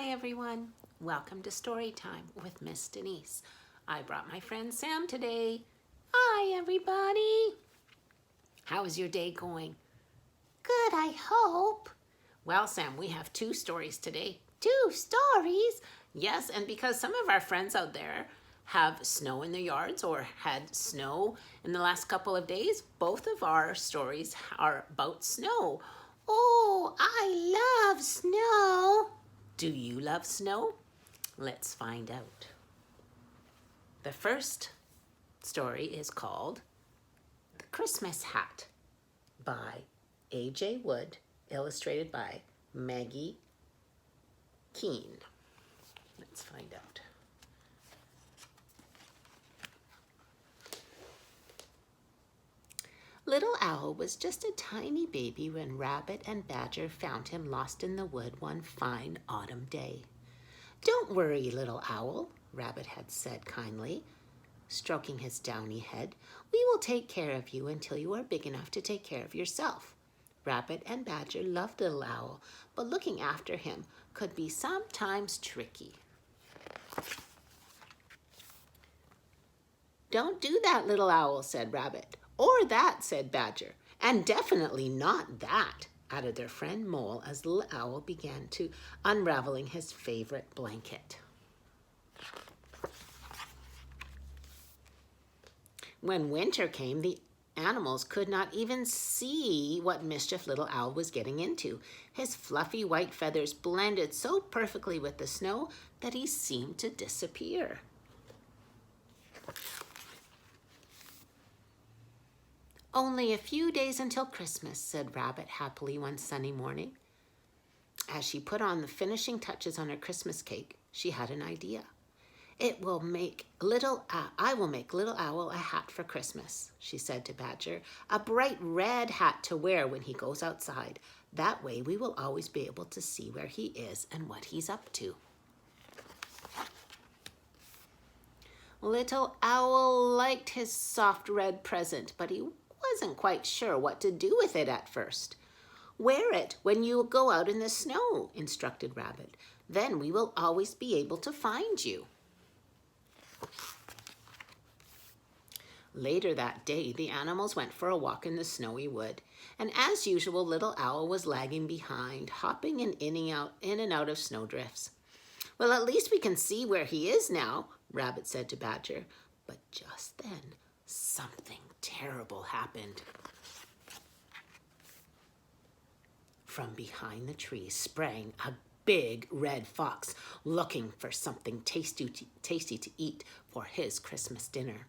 Hi everyone, welcome to Story Time with Miss Denise. I brought my friend Sam today. Hi everybody. How is your day going? Good, I hope. Well, Sam, we have 2 stories today. 2 stories? Yes, and because some of our friends out there have snow in their yards or had snow in the last couple of days, both of our stories are about snow. Oh, I love snow. Do you love snow? Let's find out. The first story is called The Christmas Hat by A.J. Wood, illustrated by Maggie Kneen. Let's find out. Little Owl was just a tiny baby when Rabbit and Badger found him lost in the wood one fine autumn day. "Don't worry, Little Owl," Rabbit had said kindly, stroking his downy head. "We will take care of you until you are big enough to take care of yourself." Rabbit and Badger loved Little Owl, but looking after him could be sometimes tricky. "Don't do that, Little Owl," said Rabbit. "Or that," said Badger. "And definitely not that," added their friend Mole as Little Owl began to unraveling his favorite blanket. When winter came, the animals could not even see what mischief Little Owl was getting into. His fluffy white feathers blended so perfectly with the snow that he seemed to disappear. "Only a few days until Christmas," said Rabbit happily one sunny morning. As she put on the finishing touches on her Christmas cake, she had an idea. I will make Little Owl a hat for Christmas," she said to Badger. "A bright red hat to wear when he goes outside. That way we will always be able to see where he is and what he's up to." Little Owl liked his soft red present, but he wasn't quite sure what to do with it at first. "Wear it when you go out in the snow," instructed Rabbit. "Then we will always be able to find you." Later that day, the animals went for a walk in the snowy wood, and as usual, Little Owl was lagging behind, hopping in and out of snowdrifts. "Well, at least we can see where he is now," Rabbit said to Badger. But just then, something terrible happened. From behind the trees sprang a big red fox, looking for something tasty to eat for his Christmas dinner.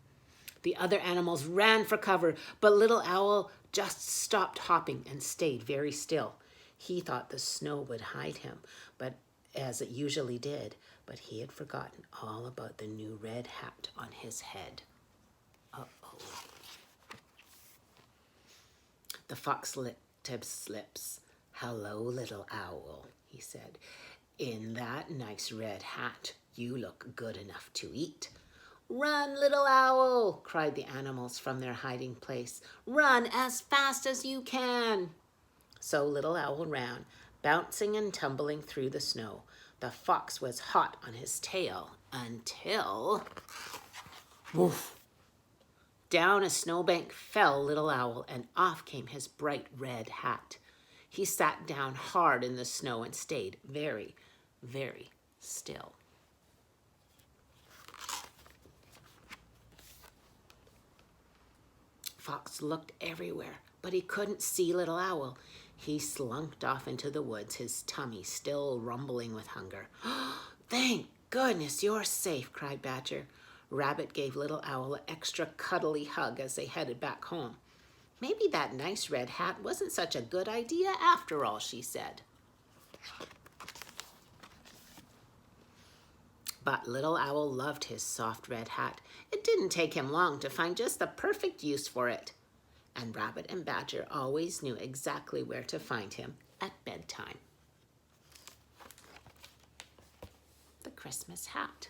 The other animals ran for cover, but Little Owl just stopped hopping and stayed very still. He thought the snow would hide him, but as it usually did, but he had forgotten all about the new red hat on his head. Uh-oh. The fox licked his lips. "Hello, Little Owl," he said. "In that nice red hat, you look good enough to eat." "Run, Little Owl!" cried the animals from their hiding place. "Run as fast as you can!" So Little Owl ran, bouncing and tumbling through the snow. The fox was hot on his tail until... woof! Down a snowbank fell Little Owl, and off came his bright red hat. He sat down hard in the snow and stayed very, very still. Fox looked everywhere, but he couldn't see Little Owl. He slunked off into the woods, his tummy still rumbling with hunger. "Thank goodness you're safe," cried Badger. Rabbit gave Little Owl an extra cuddly hug as they headed back home. "Maybe that nice red hat wasn't such a good idea after all," she said. But Little Owl loved his soft red hat. It didn't take him long to find just the perfect use for it. And Rabbit and Badger always knew exactly where to find him at bedtime. The Christmas Hat.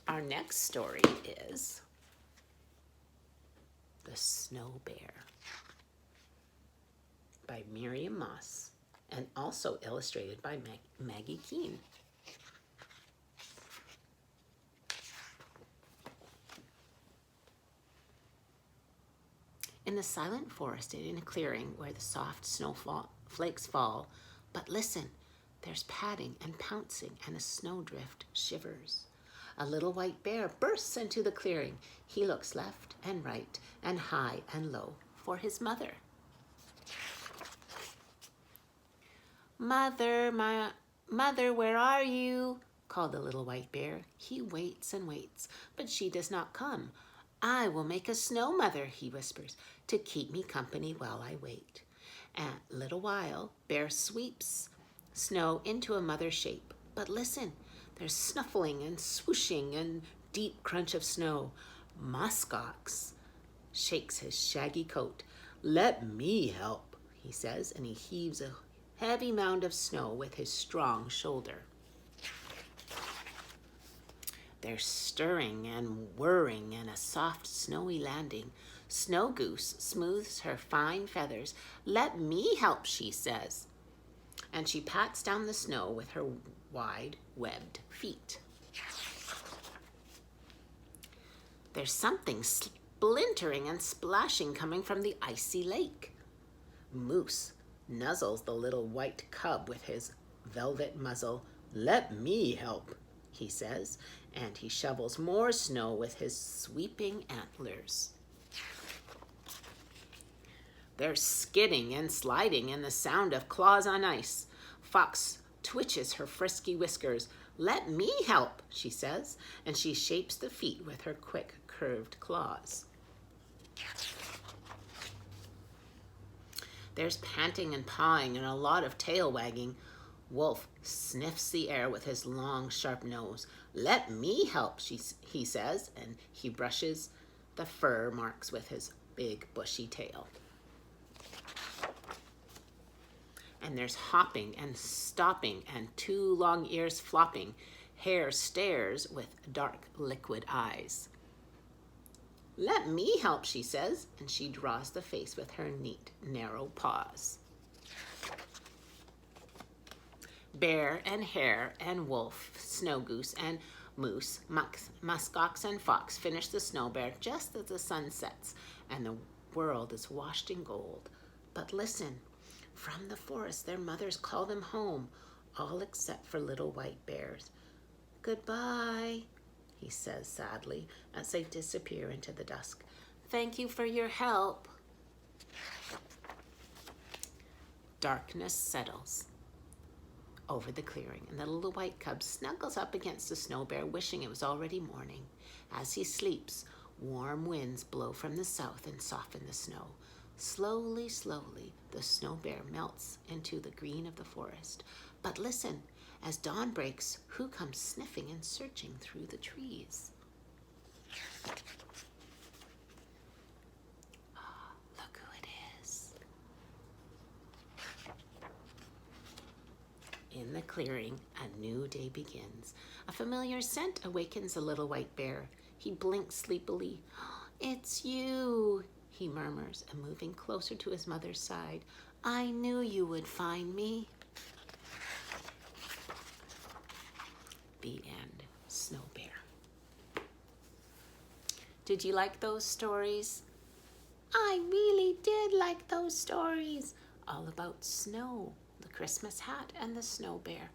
Our next story is The Snow Bear by Miriam Moss and also illustrated by Maggie Kneen. In the silent forest in a clearing where the soft snowflakes fall, but listen, there's padding and pouncing and a snowdrift shivers. A little white bear bursts into the clearing. He looks left and right and high and low for his mother. Mother, my mother, where are you? Called the little white bear. He waits and waits, but she does not come. I will make a snow mother, he whispers, to keep me company while I wait. And a little while, Bear sweeps snow into a mother shape. But listen, there's snuffling and swooshing and deep crunch of snow. Muskox shakes his shaggy coat. Let me help, he says, and he heaves a heavy mound of snow with his strong shoulder. There's stirring and whirring and a soft snowy landing. Snow Goose smooths her fine feathers. Let me help, she says. And she pats down the snow with her wide, webbed feet. There's something splintering and splashing coming from the icy lake. Moose nuzzles the little white cub with his velvet muzzle. Let me help, he says, and he shovels more snow with his sweeping antlers. There's skidding and sliding and the sound of claws on ice. Fox twitches her frisky whiskers. Let me help, she says, and she shapes the feet with her quick, curved claws. There's panting and pawing and a lot of tail wagging. Wolf sniffs the air with his long, sharp nose. Let me help, he says, and he brushes the fur marks with his big, bushy tail. And there's hopping and stopping and two long ears flopping. Hare stares with dark, liquid eyes. Let me help, she says, and she draws the face with her neat, narrow paws. Bear and hare and wolf, snow goose and moose, muskox and fox finish the snow bear just as the sun sets and the world is washed in gold. But listen, from the forest their mothers call them home, all except for little white bears. Goodbye, he says sadly as they disappear into the dusk. Thank you for your help. Darkness settles over the clearing, and the little white cub snuggles up against the snow bear, wishing it was already morning. As he sleeps, warm winds blow from the south and soften the snow. Slowly, slowly, the snow bear melts into the green of the forest. But listen, as dawn breaks, who comes sniffing and searching through the trees? Oh, look who it is. In the clearing, a new day begins. A familiar scent awakens the little white bear. He blinks sleepily. It's you, he murmurs, and moving closer to his mother's side. I knew you would find me. The end. Snow Bear. Did you like those stories? I really did like those stories. All about snow, the Christmas hat, and the snow bear.